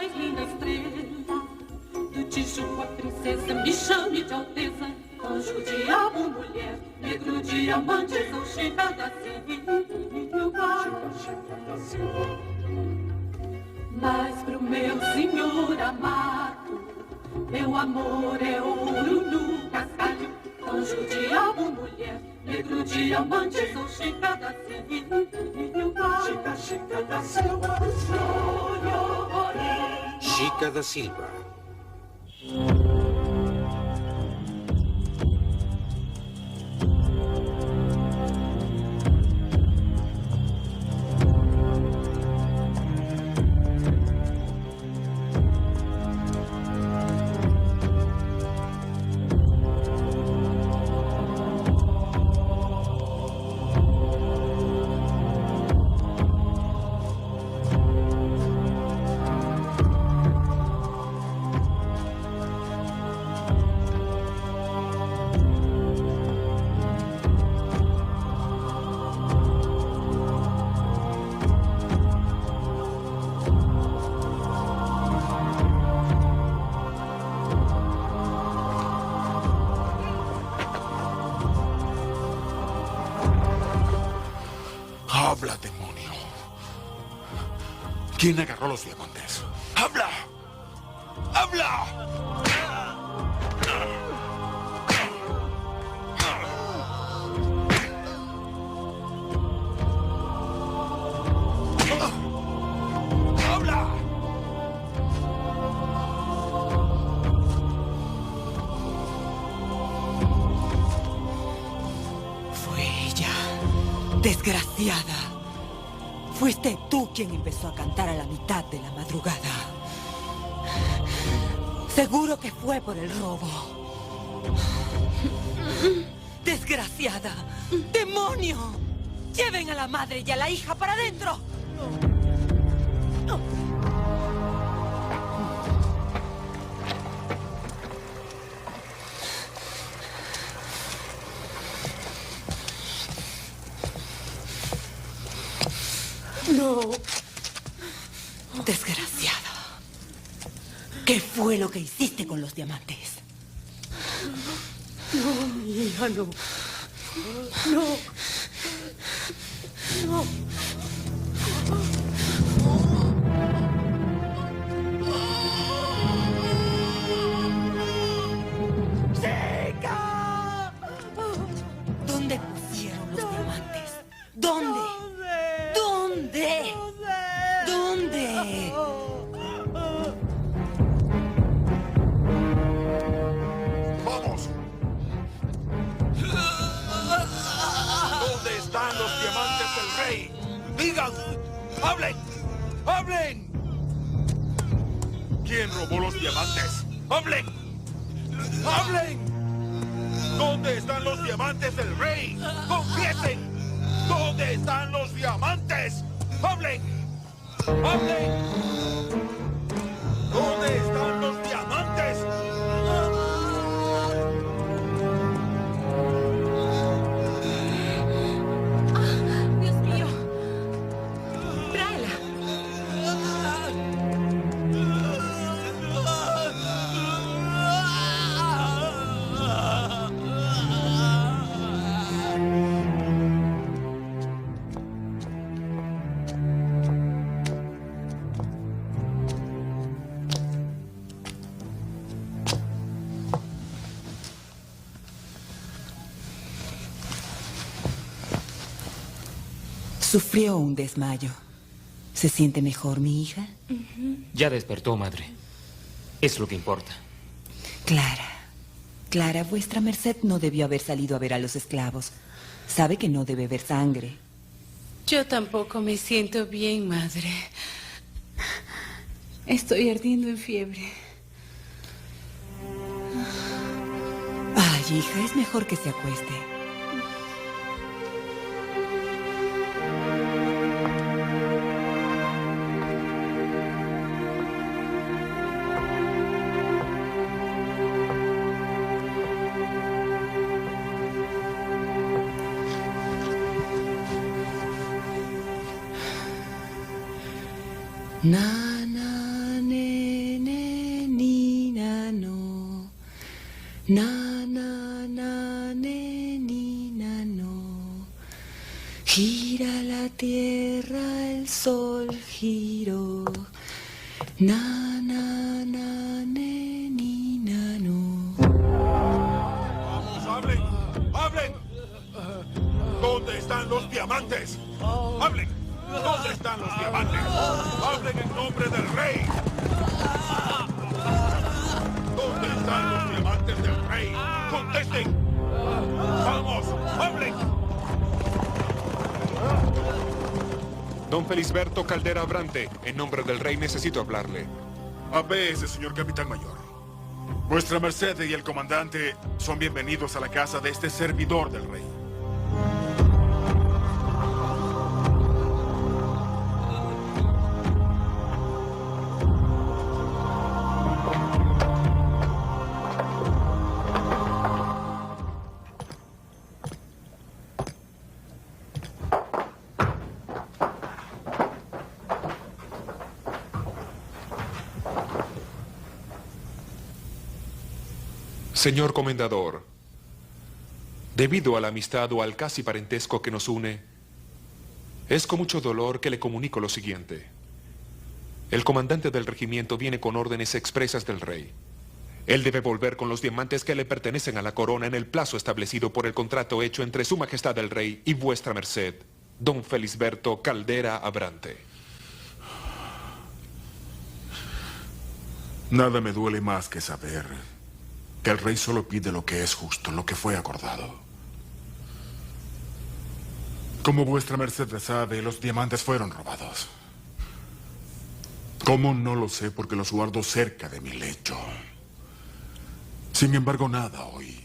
mais linda estrela do Tijuca, princesa, me chame de alteza. Anjo, diabo, mulher, negro, diamante, sou Chica da Silva. Mas pro meu senhor amado, meu amor é ouro no cascalho. Anjo, diabo, mulher, negro, diamante, sou Chica da Silva. Chica, Chica da Silva. Chica da Silva. Habla, demonio. ¿Quién agarró los diamantes? ¡Habla! ¡Habla! ¡Habla! Fue ella. Desgraciada. Fuiste tú quien empezó a cantar a la mitad de la madrugada. Seguro que fue por el robo. Desgraciada. ¡Demonio! Lleven a la madre y a la hija para adentro. No. Desgraciada. ¿Qué fue lo que hiciste con los diamantes? No, mi hija, no. No. No. ¡Chica! ¿Dónde pusieron los diamantes? ¿Dónde? ¿Dónde? ¿Dónde? ¡Vamos! ¿Dónde están los diamantes del rey? ¡Digan! ¡Hablen! ¡Hablen! ¿Quién robó los diamantes? ¡Hablen! ¡Hablen! ¿Dónde están los diamantes del rey? ¡Confiesen! ¿Dónde están los diamantes? ¡Hablen! ¡Hablen! ¿Dónde están los diamantes? Dios mío. Tráela. Sufrió un desmayo. ¿Se siente mejor, mi hija? Ya despertó, madre. Es lo que importa. Clara, vuestra merced no debió haber salido a ver a los esclavos. Sabe que no debe ver sangre. Yo tampoco me siento bien, madre. Estoy ardiendo en fiebre. Ay, hija, es mejor que se acueste. Na, na, ne. Na, na, na, ne, ni, na, no. Gira la tierra, el sol giró. Na, na, na, ne, ni, na, no. ¡Vamos, hablen! ¡Hablen! ¿Dónde están los diamantes? ¡Hablen! ¿Dónde están los diamantes? ¡Hablen en nombre del rey! ¿Dónde están los diamantes del rey? ¡Contesten! ¡Vamos! ¡Hablen! Don Felisberto Caldera Abrante, en nombre del rey necesito hablarle. A veces, señor capitán mayor. Vuestra merced y el comandante son bienvenidos a la casa de este servidor del rey. Señor comendador, debido a la amistad o al casi parentesco que nos une, es con mucho dolor que le comunico lo siguiente. El comandante del regimiento viene con órdenes expresas del rey. Él debe volver con los diamantes que le pertenecen a la corona en el plazo establecido por el contrato hecho entre Su Majestad el Rey y vuestra merced, don Felisberto Caldera Abrante. Nada me duele más que saber que el rey solo pide lo que es justo, lo que fue acordado. Como vuestra merced sabe, los diamantes fueron robados. ¿Cómo? No lo sé, porque los guardo cerca de mi lecho. Sin embargo, nada hoy.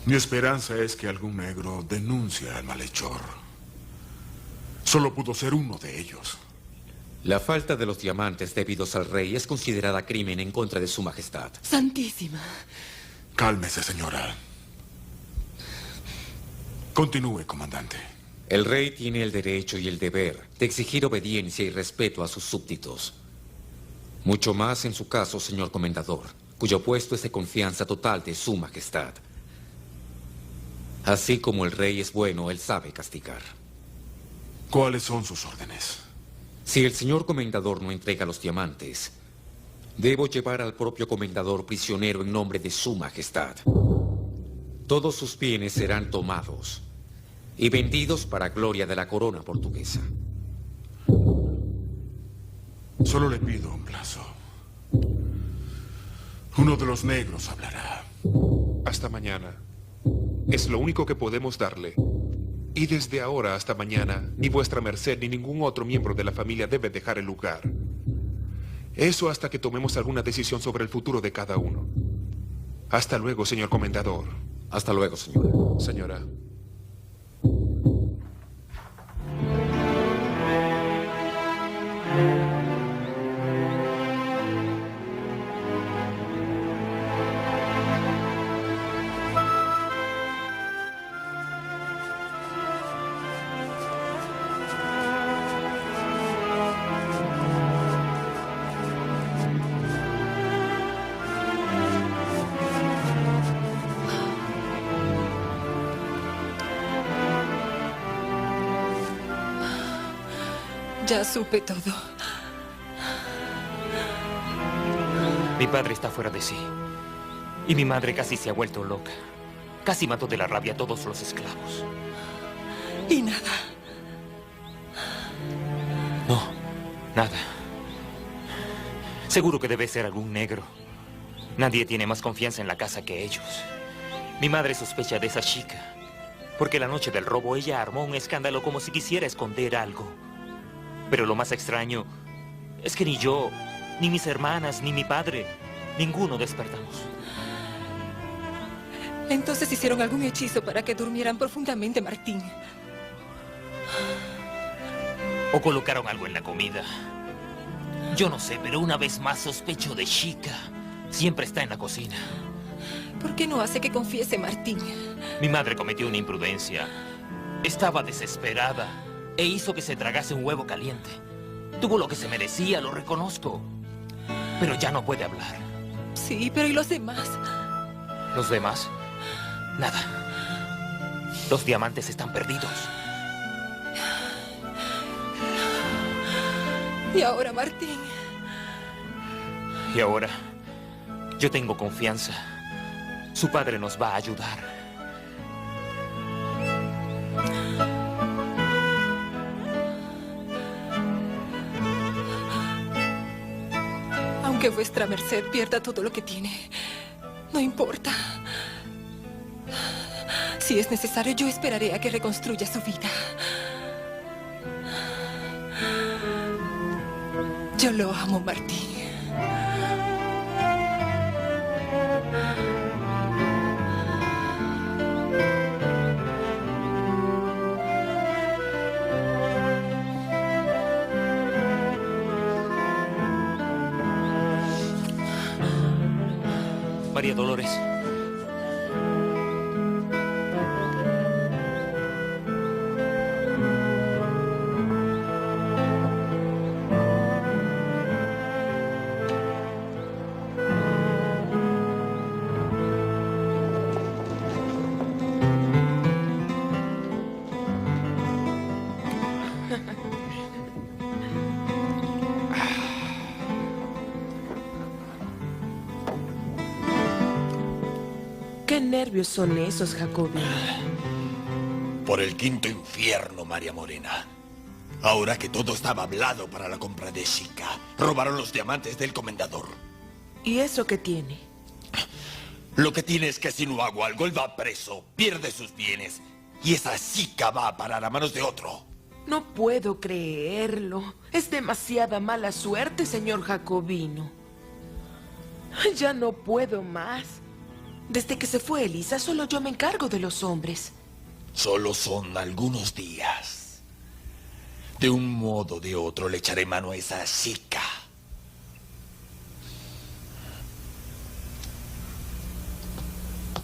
Mi esperanza es que algún negro denuncie al malhechor. Solo pudo ser uno de ellos. La falta de los diamantes debidos al rey es considerada crimen en contra de Su Majestad. Santísima. Cálmese, señora. Continúe, comandante. El rey tiene el derecho y el deber de exigir obediencia y respeto a sus súbditos. Mucho más en su caso, señor comendador, cuyo puesto es de confianza total de Su Majestad. Así como el rey es bueno, él sabe castigar. ¿Cuáles son sus órdenes? Si el señor comendador no entrega los diamantes, debo llevar al propio comendador prisionero en nombre de Su Majestad. Todos sus bienes serán tomados y vendidos para gloria de la corona portuguesa. Solo le pido un plazo. Uno de los negros hablará. Hasta mañana. Es lo único que podemos darle. Y desde ahora hasta mañana, ni vuestra merced ni ningún otro miembro de la familia debe dejar el lugar. Eso hasta que tomemos alguna decisión sobre el futuro de cada uno. Hasta luego, señor comendador. Hasta luego, señora. Señora. Ya supe todo. Mi padre está fuera de sí. Y mi madre casi se ha vuelto loca. Casi mató de la rabia a todos los esclavos. Y nada. No, nada. Seguro que debe ser algún negro. Nadie tiene más confianza en la casa que ellos. Mi madre sospecha de esa chica. Porque la noche del robo ella armó un escándalo como si quisiera esconder algo. Pero lo más extraño es que ni yo, ni mis hermanas, ni mi padre, ninguno despertamos. Entonces hicieron algún hechizo para que durmieran profundamente, Martín. O colocaron algo en la comida. Yo no sé, pero una vez más sospecho de Chica. Siempre está en la cocina. ¿Por qué no hace que confiese, Martín? Mi madre cometió una imprudencia. Estaba desesperada e hizo que se tragase un huevo caliente. Tuvo lo que se merecía, lo reconozco. Pero ya no puede hablar. Sí, pero ¿y los demás? ¿Los demás? Nada. Los diamantes están perdidos. Y ahora, Martín. Y ahora, yo tengo confianza. Su padre nos va a ayudar. Aunque vuestra merced pierda todo lo que tiene, no importa. Si es necesario, yo esperaré a que reconstruya su vida. Yo lo amo, Martín. María Dolores. ¿Qué nervios son esos, Jacobino? Por el quinto infierno, María Morena. Ahora que todo estaba hablado para la compra de Chica, robaron los diamantes del comendador. ¿Y eso qué tiene? Lo que tiene es que si no hago algo, él va preso, pierde sus bienes, y esa Chica va a parar a manos de otro. No puedo creerlo. Es demasiada mala suerte, señor Jacobino. Ya no puedo más. Desde que se fue Elisa, solo yo me encargo de los hombres. Solo son algunos días. De un modo o de otro le echaré mano a esa Chica.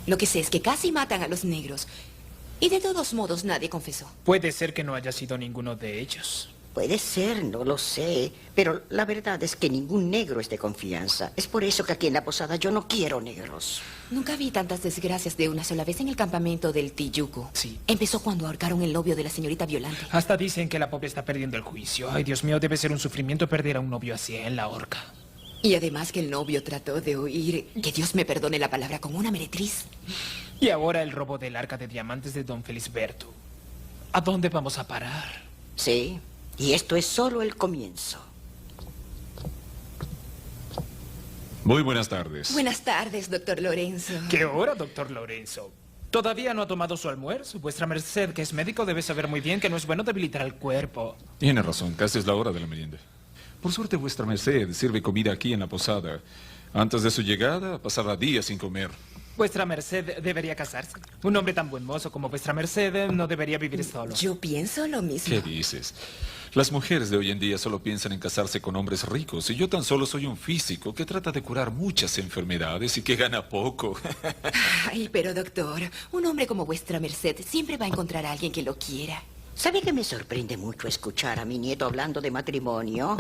Lo que sé es que casi matan a los negros. Y de todos modos nadie confesó. Puede ser que no haya sido ninguno de ellos. Puede ser, no lo sé. Pero la verdad es que ningún negro es de confianza. Es por eso que aquí en la posada yo no quiero negros. Nunca vi tantas desgracias de una sola vez en el campamento del Tiyuco. Sí. Empezó cuando ahorcaron el novio de la señorita Violante. Hasta dicen que la pobre está perdiendo el juicio. Ay, Dios mío, debe ser un sufrimiento perder a un novio así en la horca. Y además que el novio trató de oír, que Dios me perdone la palabra, con una meretriz. Y ahora el robo del arca de diamantes de don Felisberto. ¿A dónde vamos a parar? Sí, y esto es solo el comienzo. Muy buenas tardes. Buenas tardes, doctor Lorenzo. ¿Qué hora, doctor Lorenzo? Todavía no ha tomado su almuerzo. Vuestra merced, que es médico, debe saber muy bien que no es bueno debilitar el cuerpo. Tiene razón, casi es la hora de la merienda. Por suerte, vuestra merced sirve comida aquí en la posada. Antes de su llegada, pasará días sin comer. Vuestra merced debería casarse. Un hombre tan buen mozo como vuestra merced no debería vivir solo. Yo pienso lo mismo. ¿Qué dices? Las mujeres de hoy en día solo piensan en casarse con hombres ricos y yo tan solo soy un físico que trata de curar muchas enfermedades y que gana poco. Ay, pero doctor, un hombre como vuestra merced siempre va a encontrar a alguien que lo quiera. ¿Sabe que me sorprende mucho escuchar a mi nieto hablando de matrimonio?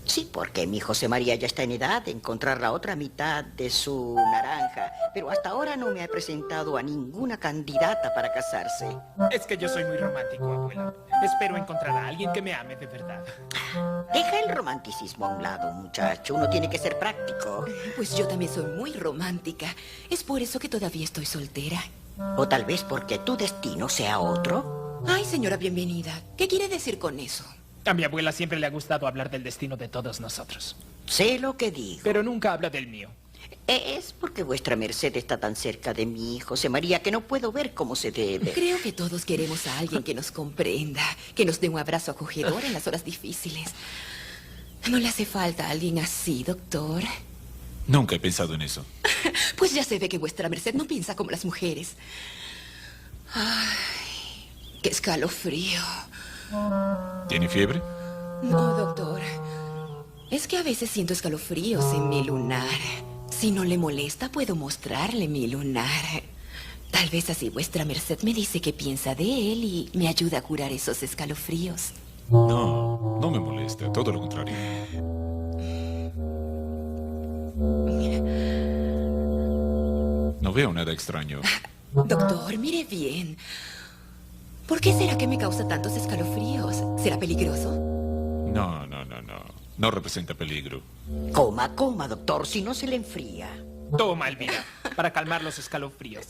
Sí, porque mi José María ya está en edad de encontrar la otra mitad de su naranja, pero hasta ahora no me ha presentado a ninguna candidata para casarse. Es que yo soy muy romántico, abuela. Espero encontrar a alguien que me ame de verdad. Deja el romanticismo a un lado, muchacho. Uno tiene que ser práctico. Pues yo también soy muy romántica. Es por eso que todavía estoy soltera. O tal vez porque tu destino sea otro. Ay, señora bienvenida. ¿Qué quiere decir con eso? A mi abuela siempre le ha gustado hablar del destino de todos nosotros. Sé lo que digo. Pero nunca habla del mío. Es porque vuestra merced está tan cerca de mí, José María, que no puedo ver cómo se debe. Creo que todos queremos a alguien que nos comprenda, que nos dé un abrazo acogedor en las horas difíciles. ¿No le hace falta alguien así, doctor? Nunca he pensado en eso. Pues ya se ve que vuestra merced no piensa como las mujeres. Ay, qué escalofrío. ¿Tiene fiebre? No, doctor. Es que a veces siento escalofríos en mi lunar. Si no le molesta, puedo mostrarle mi lunar. Tal vez así vuestra merced me dice qué piensa de él y me ayuda a curar esos escalofríos. No, no me molesta, todo lo contrario. veo nada extraño. Doctor, mire bien. ¿Por qué será que me causa tantos escalofríos? ¿Será peligroso? No. No representa peligro. Coma, doctor, si no se le enfría. Toma, Elvira, para calmar los escalofríos.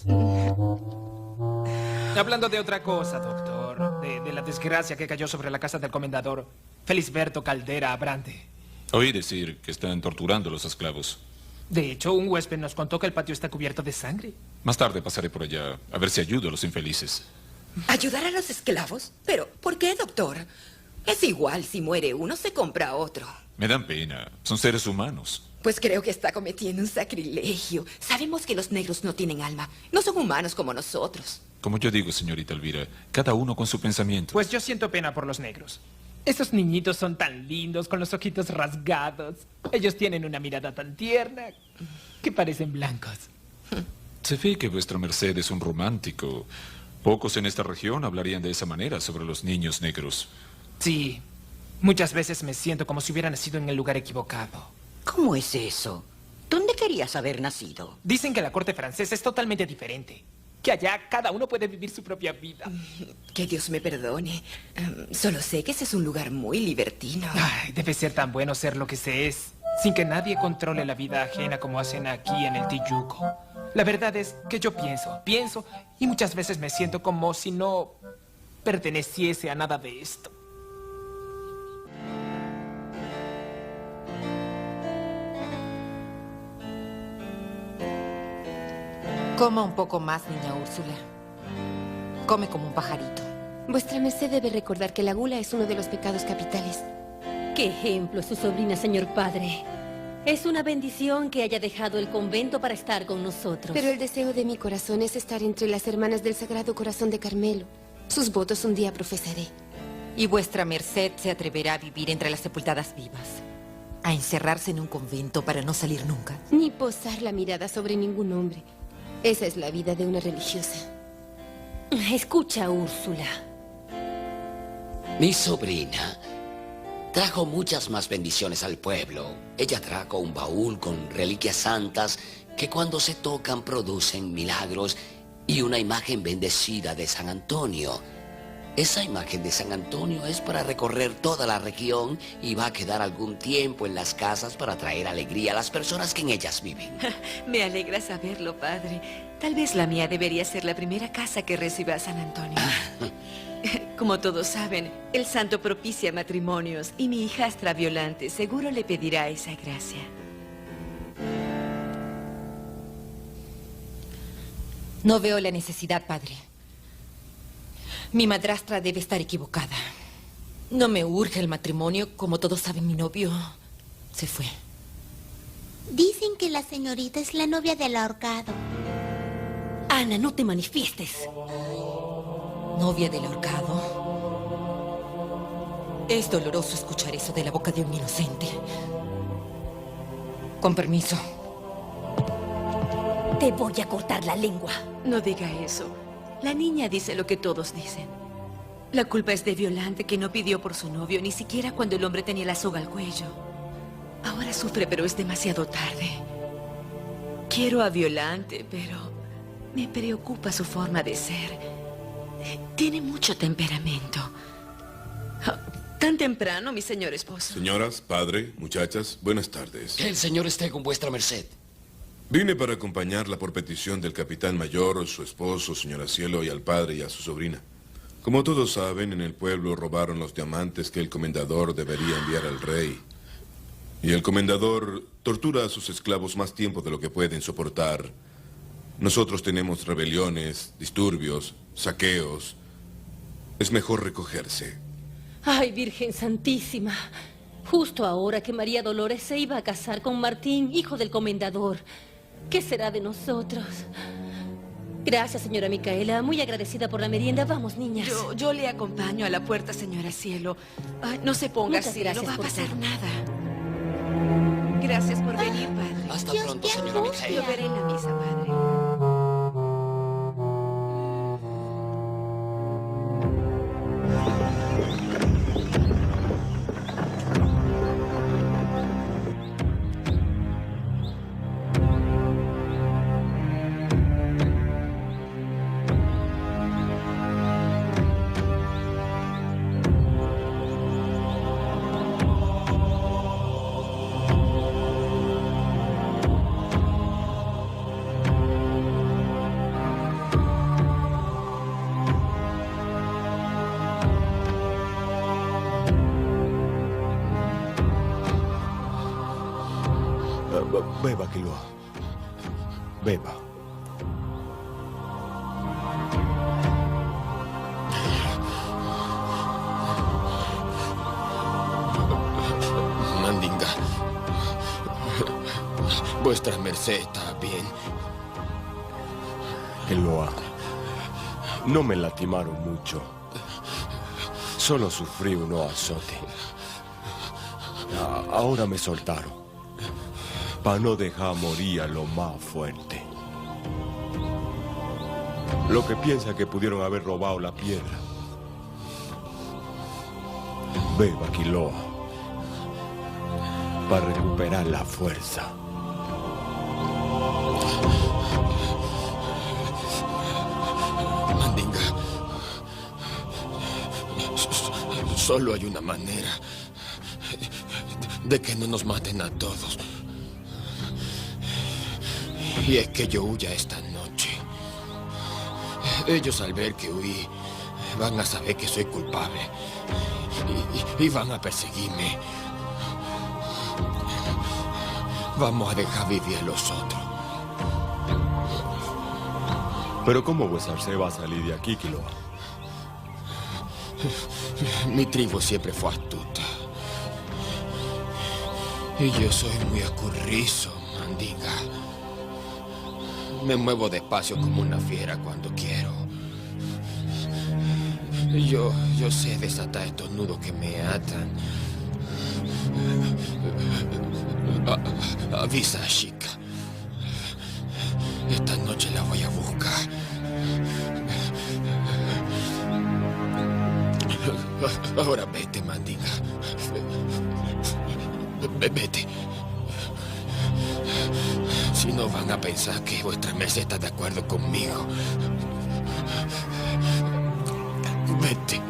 Hablando de otra cosa, doctor, de la desgracia que cayó sobre la casa del comendador Felisberto Caldera Abrante. Oí decir que están torturando a los esclavos. De hecho, un huésped nos contó que el patio está cubierto de sangre. Más tarde pasaré por allá a ver si ayudo a los infelices. ¿Ayudar a los esclavos? Pero, ¿por qué, doctor? Es igual, si muere uno, se compra otro. Me dan pena. Son seres humanos. Pues creo que está cometiendo un sacrilegio. Sabemos que los negros no tienen alma. No son humanos como nosotros. Como yo digo, señorita Elvira, cada uno con su pensamiento. Pues yo siento pena por los negros. Estos niñitos son tan lindos, con los ojitos rasgados. Ellos tienen una mirada tan tierna que parecen blancos. Se ve que vuestra merced es un romántico. Pocos en esta región hablarían de esa manera sobre los niños negros. Sí, muchas veces me siento como si hubiera nacido en el lugar equivocado. ¿Cómo es eso? ¿Dónde querías haber nacido? Dicen que la corte francesa es totalmente diferente. Que allá cada uno puede vivir su propia vida. Que Dios me perdone. Solo sé que ese es un lugar muy libertino. Ay, debe ser tan bueno ser lo que se es, sin que nadie controle la vida ajena como hacen aquí en el Tijuco. La verdad es que yo pienso, y muchas veces me siento como si no perteneciese a nada de esto. Coma un poco más, niña Úrsula. Come como un pajarito. Vuestra merced debe recordar que la gula es uno de los pecados capitales. ¡Qué ejemplo es su sobrina, señor padre! Es una bendición que haya dejado el convento para estar con nosotros. Pero el deseo de mi corazón es estar entre las hermanas del Sagrado Corazón de Carmelo. Sus votos un día profesaré. Y vuestra merced se atreverá a vivir entre las sepultadas vivas. A encerrarse en un convento para no salir nunca. Ni posar la mirada sobre ningún hombre. Esa es la vida de una religiosa. Escucha, Úrsula. Mi sobrina trajo muchas más bendiciones al pueblo. Ella trajo un baúl con reliquias santas que cuando se tocan producen milagros y una imagen bendecida de San Antonio. Esa imagen de San Antonio es para recorrer toda la región y va a quedar algún tiempo en las casas para traer alegría a las personas que en ellas viven. Me alegra saberlo, padre. Tal vez la mía debería ser la primera casa que reciba a San Antonio. Como todos saben, el santo propicia matrimonios y mi hijastra Violante seguro le pedirá esa gracia. No veo la necesidad, padre. Mi madrastra debe estar equivocada. No me urge el matrimonio. Como todos saben, mi novio se fue. Dicen que la señorita es la novia del ahorcado. Ana, no te manifiestes. ¿Novia del ahorcado? Es doloroso escuchar eso de la boca de un inocente. Con permiso. Te voy a cortar la lengua. No diga eso. La niña dice lo que todos dicen. La culpa es de Violante, que no pidió por su novio, ni siquiera cuando el hombre tenía la soga al cuello. Ahora sufre, pero es demasiado tarde. Quiero a Violante, pero me preocupa su forma de ser. Tiene mucho temperamento. ¿Tan temprano, mi señor esposo? Señoras, padre, muchachas, buenas tardes. Que el señor esté con vuestra merced. Vine para acompañarla por petición del capitán mayor, su esposo, señora Cielo, y al padre y a su sobrina. Como todos saben, en el pueblo robaron los diamantes que el comendador debería enviar al rey. Y el comendador tortura a sus esclavos más tiempo de lo que pueden soportar. Nosotros tenemos rebeliones, disturbios, saqueos. Es mejor recogerse. Ay, Virgen Santísima. Justo ahora que María Dolores se iba a casar con Martín, hijo del comendador. ¿Qué será de nosotros? Gracias, señora Micaela. Muy agradecida por la merienda. Vamos, niñas. Yo le acompaño a la puerta, señora Cielo. Ay, no se ponga Muchas así, gracias no va a por pasar todo. nada. Gracias por venir, padre. Hasta pronto, señora Micaela. Lo veré en la misa, padre. Beba, Quiloa. Beba. Mandinga. Vuestra merced está bien. Quiloa, no me lastimaron mucho. Solo sufrí unos azotes. Ahora me soltaron. Para no dejar morir a lo más fuerte. Lo que piensa que pudieron haber robado la piedra. Beba, Quiloa. Para recuperar la fuerza. Mandinga. Solo hay una manera de que no nos maten a todos. Y es que yo huya esta noche. Ellos al ver que huí van a saber que soy culpable. Y van a perseguirme. Vamos a dejar vivir a los otros. Pero ¿cómo vuestra merced va a salir de aquí, Quiloa? Mi tribu siempre fue astuta. Y yo soy muy escurrizo, Mandinga. Me muevo despacio como una fiera cuando quiero. Yo sé desatar estos nudos que me atan. Avisa a Chica. Esta noche la voy a buscar. Ahora vete, Mandinga. Vete. Si no van a pensar que vuestra merced está de acuerdo conmigo. Vete.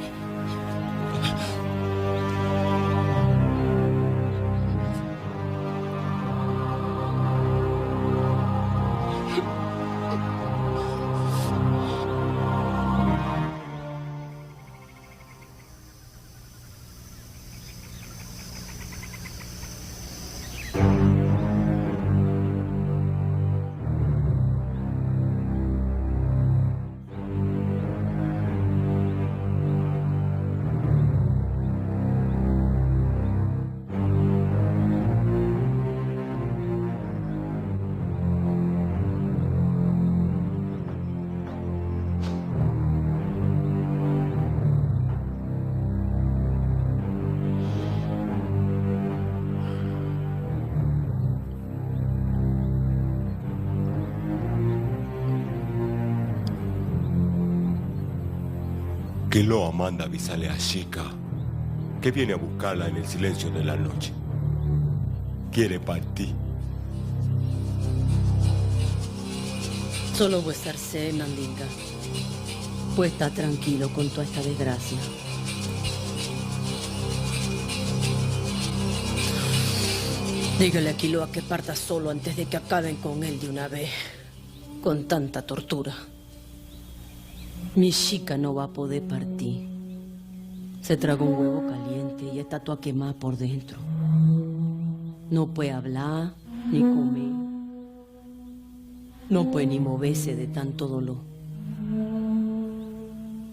Quiloa manda avisarle a Chica que viene a buscarla en el silencio de la noche. Quiere partir. Solo vuestra merced, Mandinga. Pues está tranquilo con toda esta desgracia. Dígale a Quiloa que parta solo antes de que acaben con él de una vez. Con tanta tortura. Mi chica no va a poder partir. Se tragó un huevo caliente y está toda quemada por dentro. No puede hablar ni comer. No puede ni moverse de tanto dolor.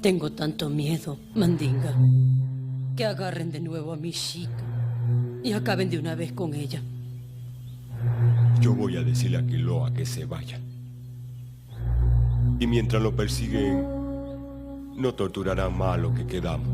Tengo tanto miedo, Mandinga, que agarren de nuevo a mi chica y acaben de una vez con ella. Yo voy a decirle a Quiloa que se vaya. Y mientras lo persiguen, no torturarán más a los que quedamos.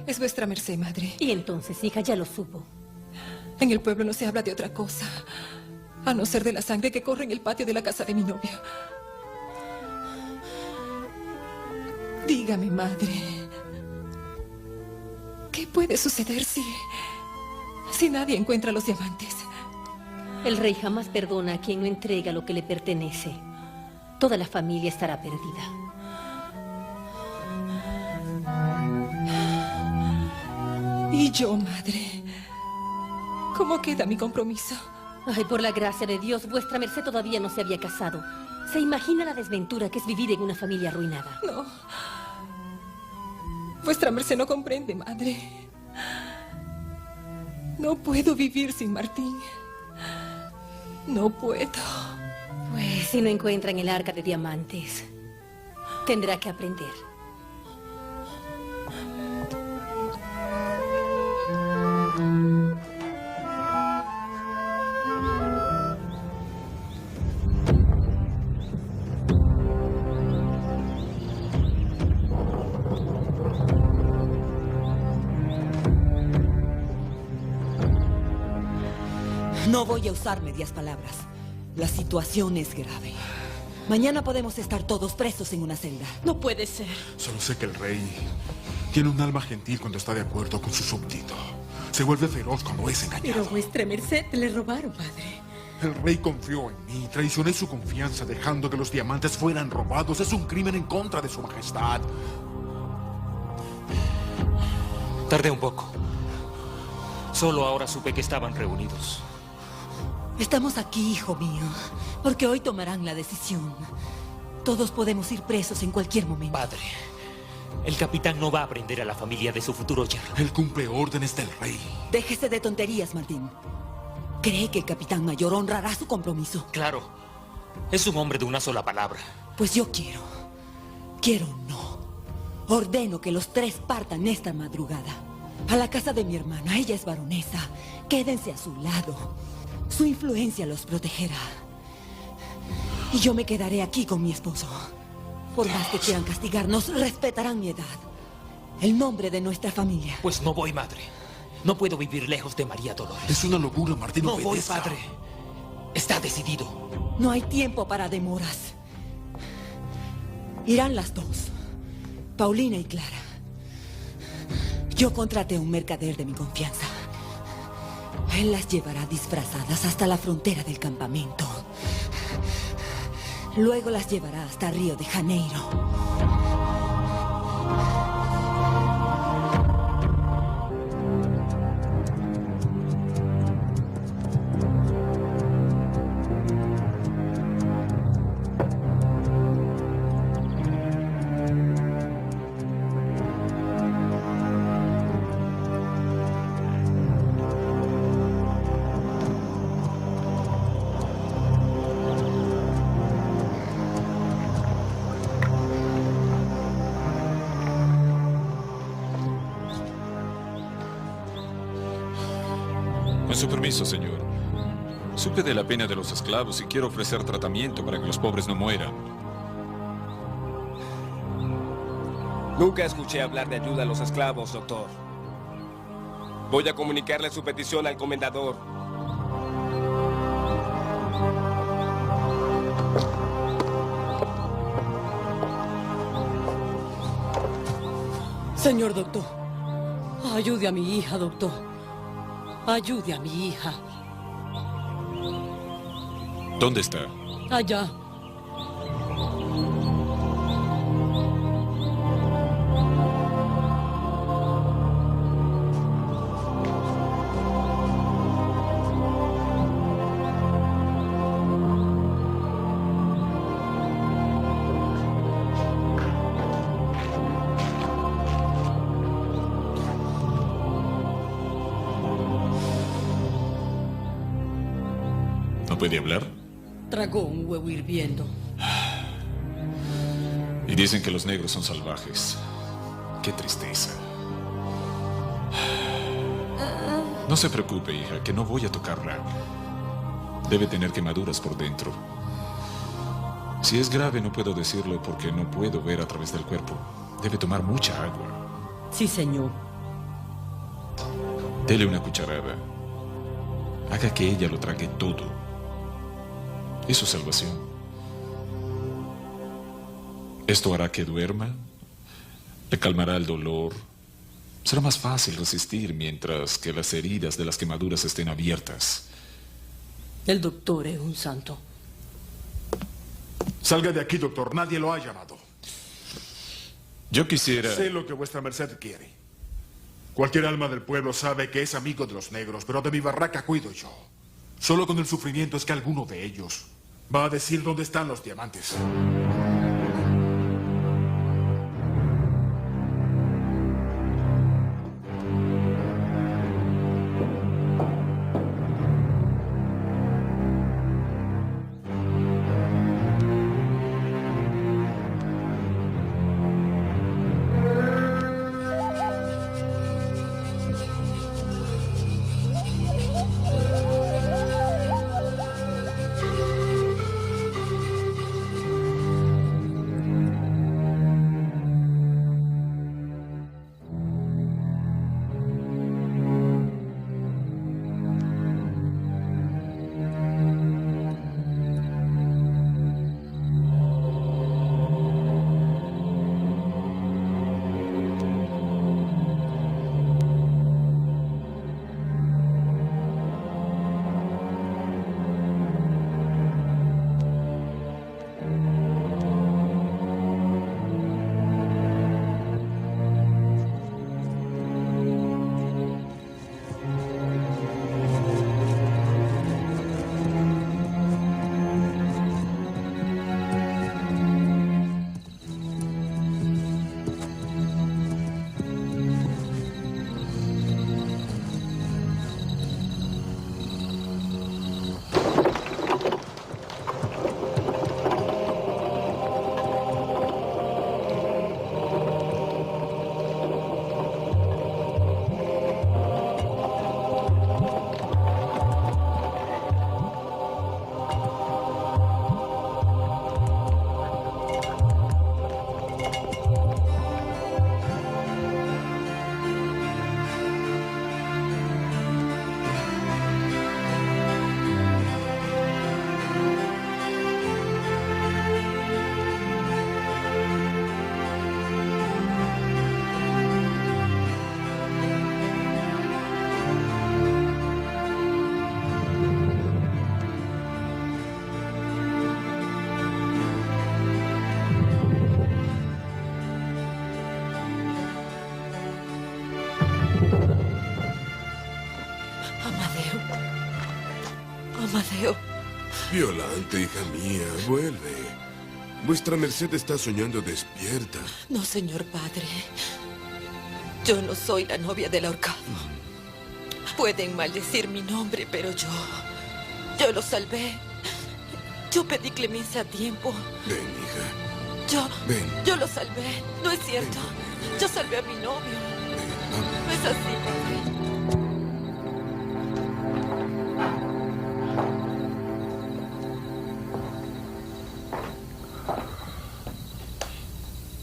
Es vuestra merced, madre. Y entonces, hija, ya lo supo. En el pueblo no se habla de otra cosa, a no ser de la sangre que corre en el patio de la casa de mi novia. Dígame, madre. ¿Qué puede suceder si nadie encuentra los diamantes? El rey jamás perdona a quien no entrega lo que le pertenece. Toda la familia estará perdida. ¿Y yo, madre? ¿Cómo queda mi compromiso? Ay, por la gracia de Dios, vuestra merced todavía no se había casado. ¿Se imagina la desventura que es vivir en una familia arruinada? No. Vuestra merced no comprende, madre. No puedo vivir sin Martín. No puedo. Pues si no encuentran el arca de diamantes, tendrá que aprender. No voy a usar medias palabras. La situación es grave. Mañana podemos estar todos presos en una celda. No puede ser. Solo sé que el rey tiene un alma gentil cuando está de acuerdo con su súbdito. Se vuelve feroz cuando es engañado. Pero vuestra merced le robaron, padre. El rey confió en mí, traicioné su confianza dejando que los diamantes fueran robados. Es un crimen en contra de su majestad. Tardé un poco. Solo ahora supe que estaban reunidos. Estamos aquí, hijo mío, porque hoy tomarán la decisión. Todos podemos ir presos en cualquier momento. Padre, el capitán no va a prender a la familia de su futuro yerno. Él cumple órdenes del rey. Déjese de tonterías, Martín. ¿Cree que el capitán mayor honrará su compromiso? Claro. Es un hombre de una sola palabra. Pues yo quiero no. Ordeno que los 3 partan esta madrugada a la casa de mi hermana. Ella es baronesa. Quédense a su lado. Su influencia los protegerá. Y yo me quedaré aquí con mi esposo. Por más que quieran castigarnos, respetarán mi edad. El nombre de nuestra familia. Pues no voy, madre. No puedo vivir lejos de María Dolores. Es una locura, Martín. No voy, padre. Está decidido. No hay tiempo para demoras. Irán las 2. Paulina y Clara. Yo contraté a un mercader de mi confianza. Él las llevará disfrazadas hasta la frontera del campamento. Luego las llevará hasta Río de Janeiro. Con su permiso, señor. Supe de la pena de los esclavos y quiero ofrecer tratamiento para que los pobres no mueran. Nunca escuché hablar de ayuda a los esclavos, doctor. Voy a comunicarle su petición al comendador. Señor doctor, ayude a mi hija, doctor. Ayude a mi hija. ¿Dónde está? Allá. ¿No puede hablar? Tragó un huevo hirviendo. Y dicen que los negros son salvajes. Qué tristeza. No se preocupe, hija, que no voy a tocarla. Debe tener quemaduras por dentro. Si es grave, no puedo decirlo porque no puedo ver a través del cuerpo. Debe tomar mucha agua. Sí, señor. Dele una cucharada. Haga que ella lo trague todo. Es su salvación. Esto hará que duerma Le calmará el dolor. Será más fácil resistir mientras que las heridas de las quemaduras estén abiertas. El doctor es un santo. Salga de aquí, doctor. Nadie lo ha llamado. Yo quisiera... Sé lo que vuestra merced quiere. Cualquier alma del pueblo sabe que es amigo de los negros, pero de mi barraca cuido yo. Solo con el sufrimiento es que alguno de ellos va a decir dónde están los diamantes. Amadeo. Violante, hija mía, vuelve. Vuestra merced está soñando despierta. No, señor padre. Yo no soy la novia del ahorcado. Pueden maldecir mi nombre, pero yo lo salvé. Yo pedí clemencia a tiempo. Ven, hija. Ven. Yo lo salvé. No es cierto. Yo salvé a mi novio. No es así, padre.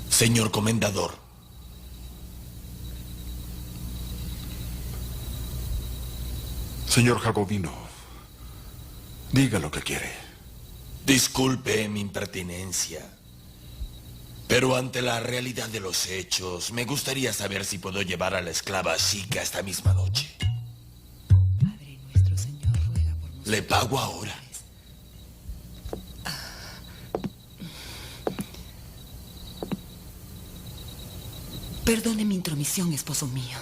Señor comendador. Señor Jacobino, diga lo que quiere. Disculpe mi impertinencia, pero ante la realidad de los hechos, me gustaría saber si puedo llevar a la esclava Chica esta misma noche. Padre nuestro, Señor, ruega por nosotros. Le pago ahora. Perdone mi intromisión, esposo mío.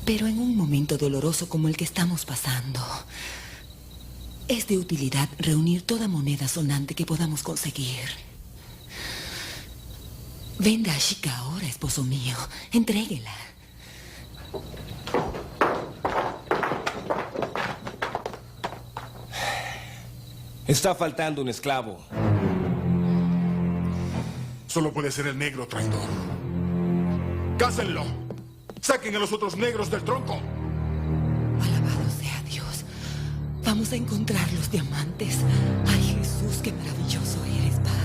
Pero en un momento doloroso como el que estamos pasando, es de utilidad reunir toda moneda sonante que podamos conseguir. Venda a Chica ahora, esposo mío. Entréguela. Está faltando un esclavo. Solo puede ser el negro traidor. ¡Cácenlo! ¡Saquen a los otros negros del tronco! Alabado sea Dios. Vamos a encontrar los diamantes. Ay, Jesús, qué maravilloso eres, Padre.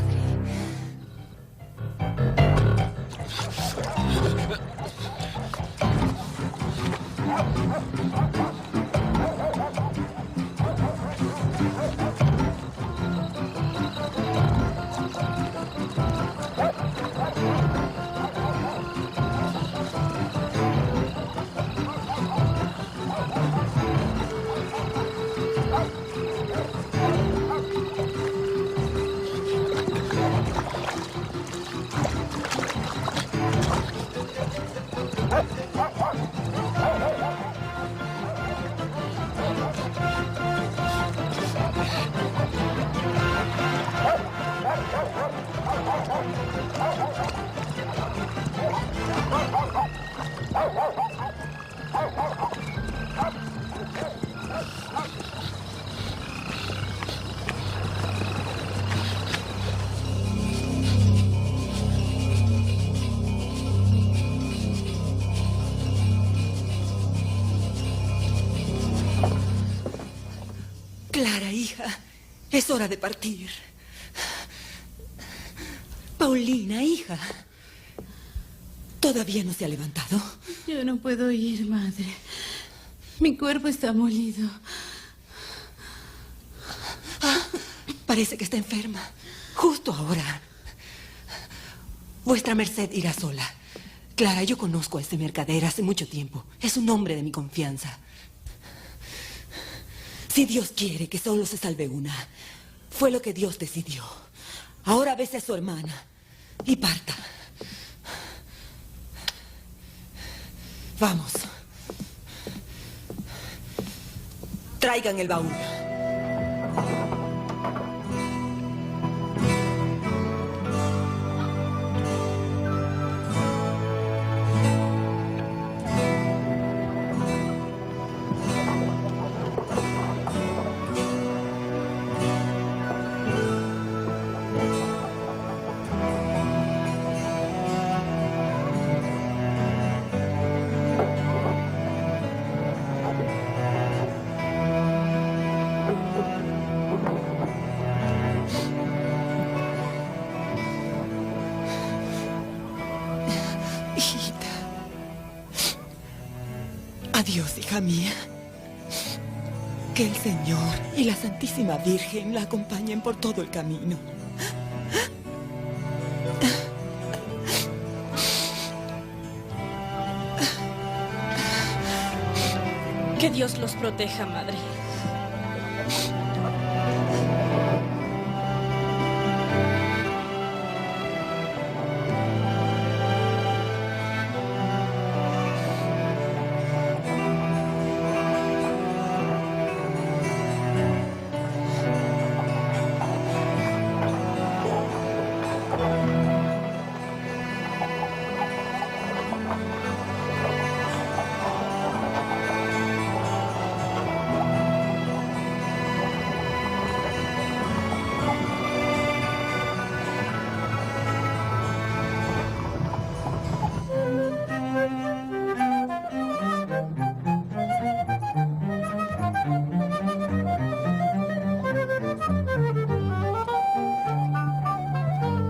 Es hora de partir. Paulina, hija. ¿Todavía no se ha levantado? Yo no puedo ir, madre. Mi cuerpo está molido. Parece que está enferma. Justo ahora. Vuestra merced irá sola. Clara, yo conozco a este mercader hace mucho tiempo. Es un hombre de mi confianza. Si Dios quiere que solo se salve una, fue lo que Dios decidió. Ahora bese a su hermana y parta. Vamos. Traigan el baúl. Adiós, hija mía. Que el Señor y la Santísima Virgen la acompañen por todo el camino. Que Dios los proteja, madre.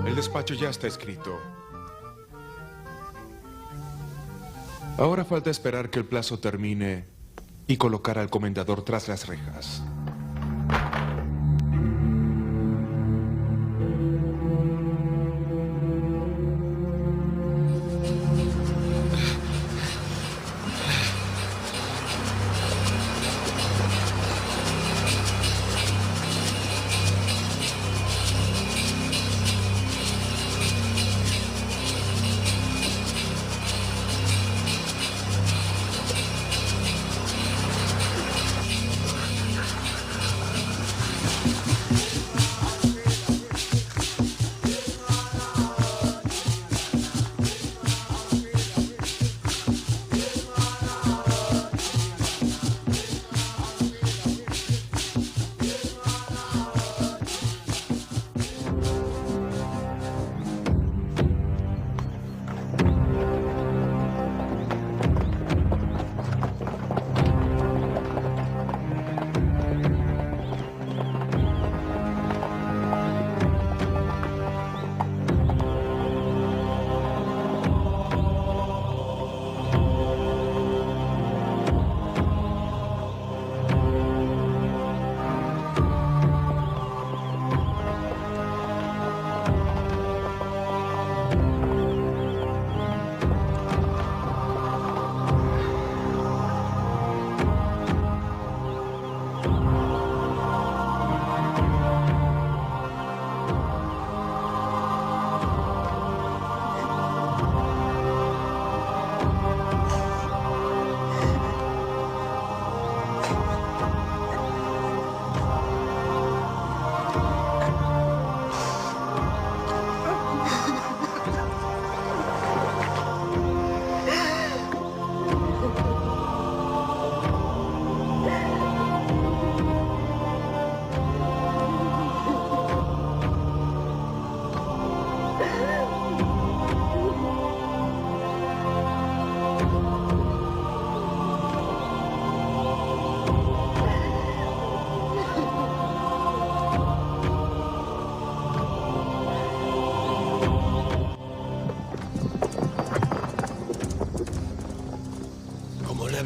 El despacho ya está escrito. Ahora falta esperar que el plazo termine y colocar al comendador tras las rejas.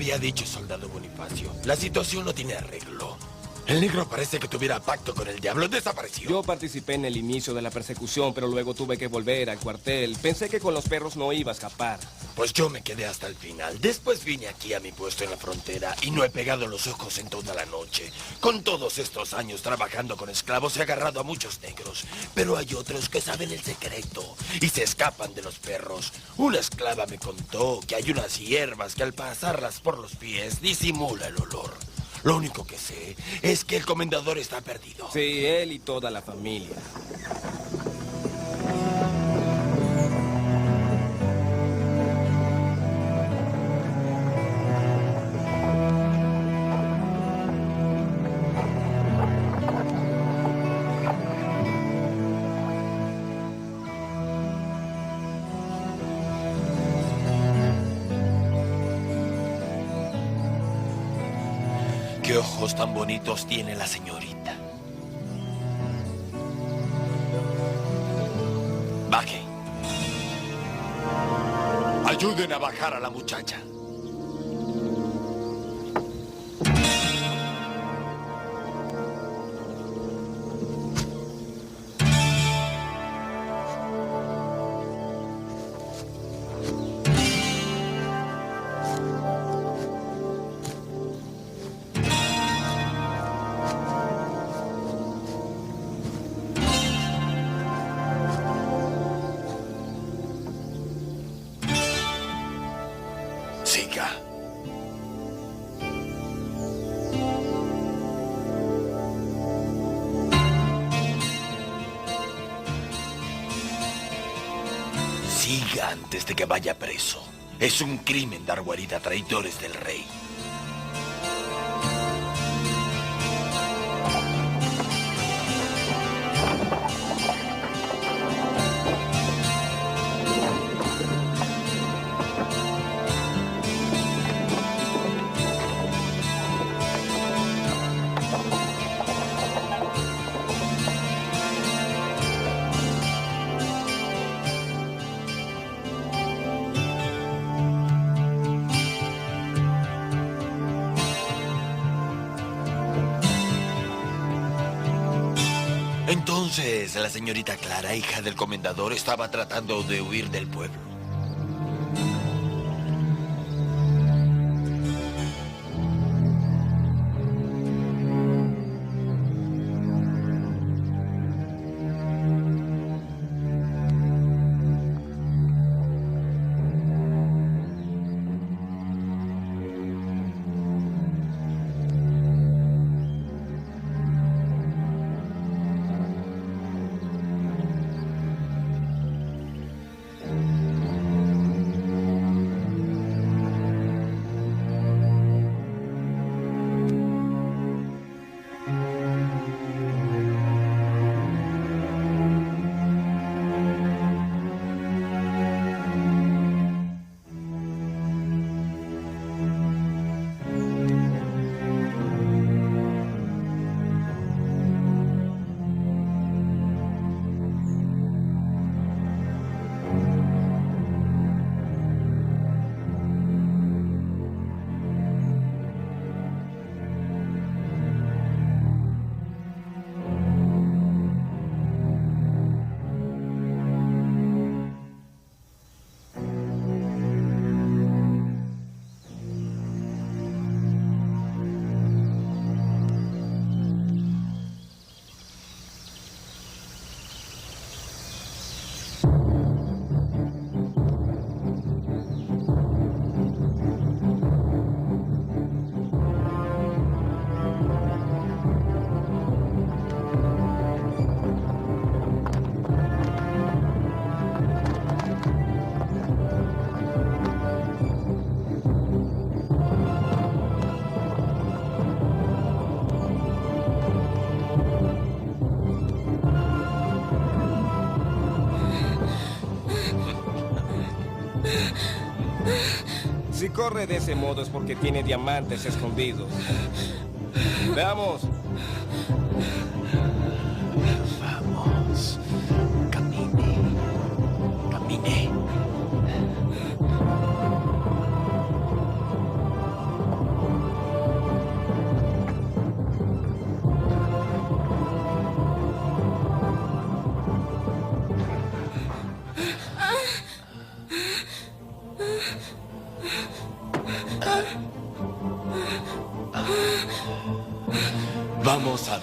había dicho, soldado Bonifacio. La situación no tiene arreglo. El negro parece que tuviera pacto con el diablo. Desapareció. Yo participé en el inicio de la persecución, pero luego tuve que volver al cuartel. Pensé que con los perros no iba a escapar. Pues yo me quedé hasta el final. Después vine aquí a mi puesto en la frontera y no he pegado los ojos en toda la noche. Con todos estos años trabajando con esclavos he agarrado a muchos negros. Pero hay otros que saben el secreto y se escapan de los perros. Una esclava me contó que hay unas hierbas que al pasarlas por los pies disimula el olor. Lo único que sé es que el comendador está perdido. Sí, él y toda la familia. ¿Qué ojos tan bonitos tiene la señorita? Baje. Ayuden a bajar a la muchacha. Siga. Siga antes de que vaya preso. Es un crimen dar guarida a traidores del rey. Entonces, la señorita Clara, hija del comendador, estaba tratando de huir del pueblo. Si corre de ese modo es porque tiene diamantes escondidos. Veamos. Vamos. Camine. Camine.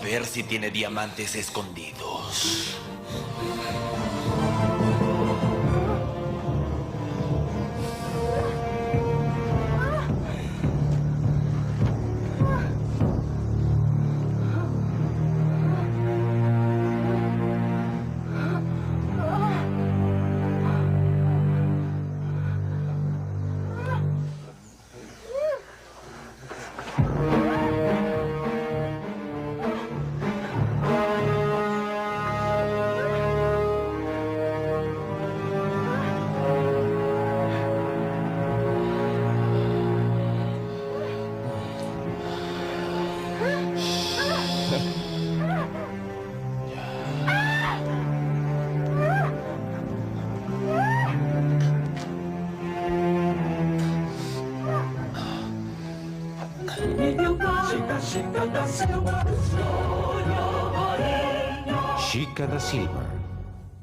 ver si tiene diamantes escondidos. Chica da Silva.